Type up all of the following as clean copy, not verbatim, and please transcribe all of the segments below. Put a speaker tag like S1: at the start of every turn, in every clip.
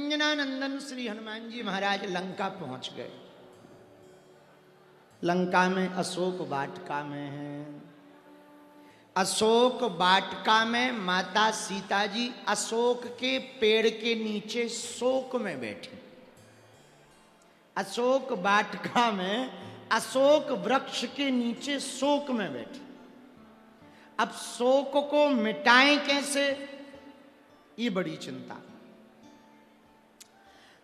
S1: अंजनानंदन श्री हनुमान जी महाराज लंका पहुंच गए। लंका में अशोक वाटिका में है। अशोक वाटिका में माता सीता जी अशोक के पेड़ के नीचे शोक में बैठी। अशोक वाटिका में अशोक वृक्ष के नीचे शोक में बैठी। अब शोक को मिटाएं कैसे, ये बड़ी चिंता।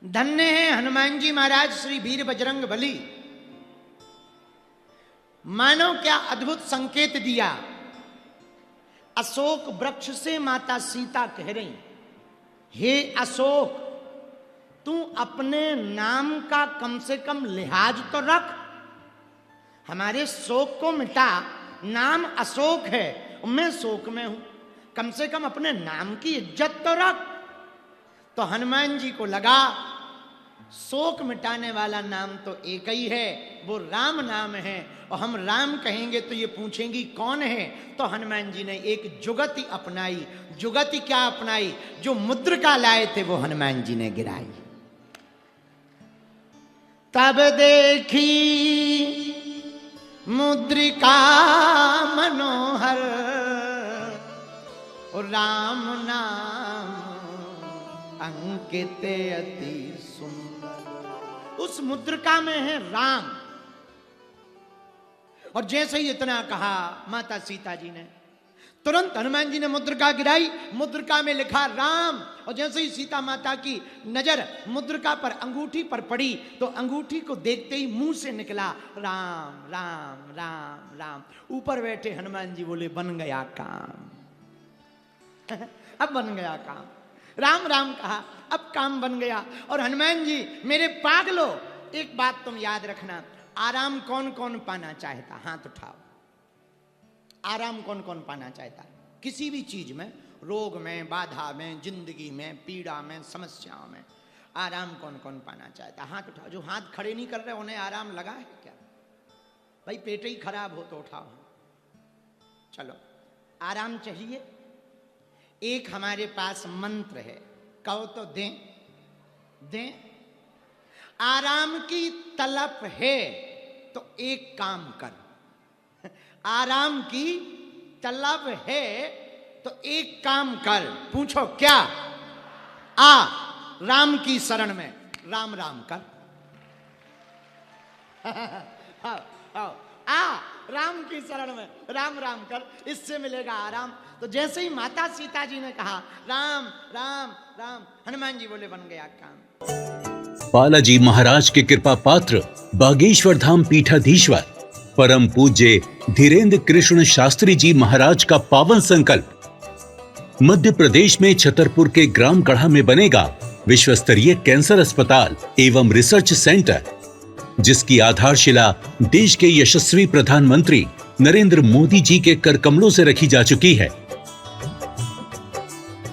S1: धन्य है हनुमान जी महाराज श्री वीर बजरंग बली। मानो क्या अद्भुत संकेत दिया। अशोक वृक्ष से माता सीता कह रही, हे अशोक, तू अपने नाम का कम से कम लिहाज तो रख, हमारे शोक को मिटा। नाम अशोक है, मैं शोक में हूं, कम से कम अपने नाम की इज्जत तो रख। तो हनुमान जी को लगा शोक मिटाने वाला नाम तो एक ही है, वो राम नाम है, और हम राम कहेंगे तो ये पूछेंगी कौन है। तो हनुमान जी ने एक जुगति अपनाई। जुगति क्या अपनाई? जो मुद्रिका लाए थे वो हनुमान जी ने गिराई। तब देखी मुद्रिका मनोहर, राम नाम अंकित अति सुंदर। उस मुद्रिका में है राम। और जैसे ही इतना कहा माता सीता जी ने, तुरंत हनुमान जी ने मुद्रिका गिराई। मुद्रिका में लिखा राम। और जैसे ही सीता माता की नजर मुद्रिका पर, अंगूठी पर पड़ी, तो अंगूठी को देखते ही मुंह से निकला राम राम राम राम। ऊपर बैठे हनुमान जी बोले, बन गया काम। अब बन गया काम। राम राम कहा, अब काम बन गया। और हनुमान जी, मेरे पागलो, एक बात तुम याद रखना, आराम कौन कौन पाना चाहता? हाथ उठाओ। आराम कौन कौन पाना चाहता? किसी भी चीज में, रोग में, बाधा में, जिंदगी में, पीड़ा में, समस्याओं में आराम कौन कौन पाना चाहता? हाथ उठाओ। जो हाथ खड़े नहीं कर रहे उन्हें आराम लगा है क्या? भाई पेट ही खराब हो तो उठाओ। चलो, आराम चाहिए। एक हमारे पास मंत्र है, कहो तो दें दें। आराम की तलब है तो एक काम कर। आराम की तलब है तो एक काम कर। पूछो क्या? आ राम की शरण में राम राम कर। आओ, आ राम की शरण में राम राम कर, इससे मिलेगा आराम। तो जैसे ही माता सीता जी ने कहा राम राम राम, हनुमान जी बोले, बन गया काम।
S2: बालाजी महाराज के कृपा पात्र बागेश्वर धाम पीठाधीश्वर परम पूज्य धीरेन्द्र कृष्ण शास्त्री जी महाराज का पावन संकल्प। मध्य प्रदेश में छतरपुर के ग्राम गढ़ा में बनेगा विश्व स्तरीय कैंसर अस्पताल एवं रिसर्च सेंटर, जिसकी आधारशिला देश के यशस्वी प्रधानमंत्री नरेंद्र मोदी जी के कर कमलों से रखी जा चुकी है।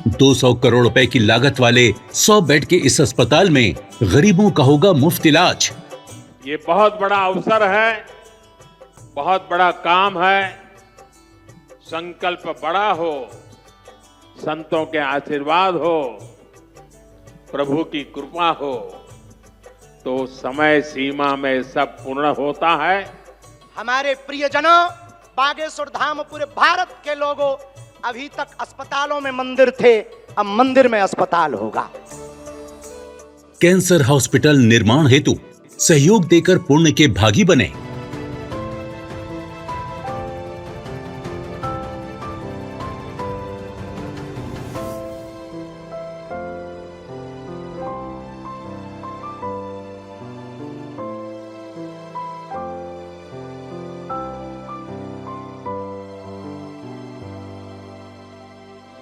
S2: 200 करोड़ रुपए की लागत वाले 100 बेड के इस अस्पताल में गरीबों का होगा मुफ्त इलाज।
S3: ये बहुत बड़ा अवसर है, बहुत बड़ा काम है। संकल्प बड़ा हो, संतों के आशीर्वाद हो, प्रभु की कृपा हो, तो समय सीमा में सब पूर्ण होता है।
S1: हमारे प्रियजनों, बागेश्वर धाम पूरे भारत के लोगों, अभी तक अस्पतालों में मंदिर थे, अब मंदिर में अस्पताल होगा।
S2: कैंसर हॉस्पिटल निर्माण हेतु सहयोग देकर पुण्य के भागी बने।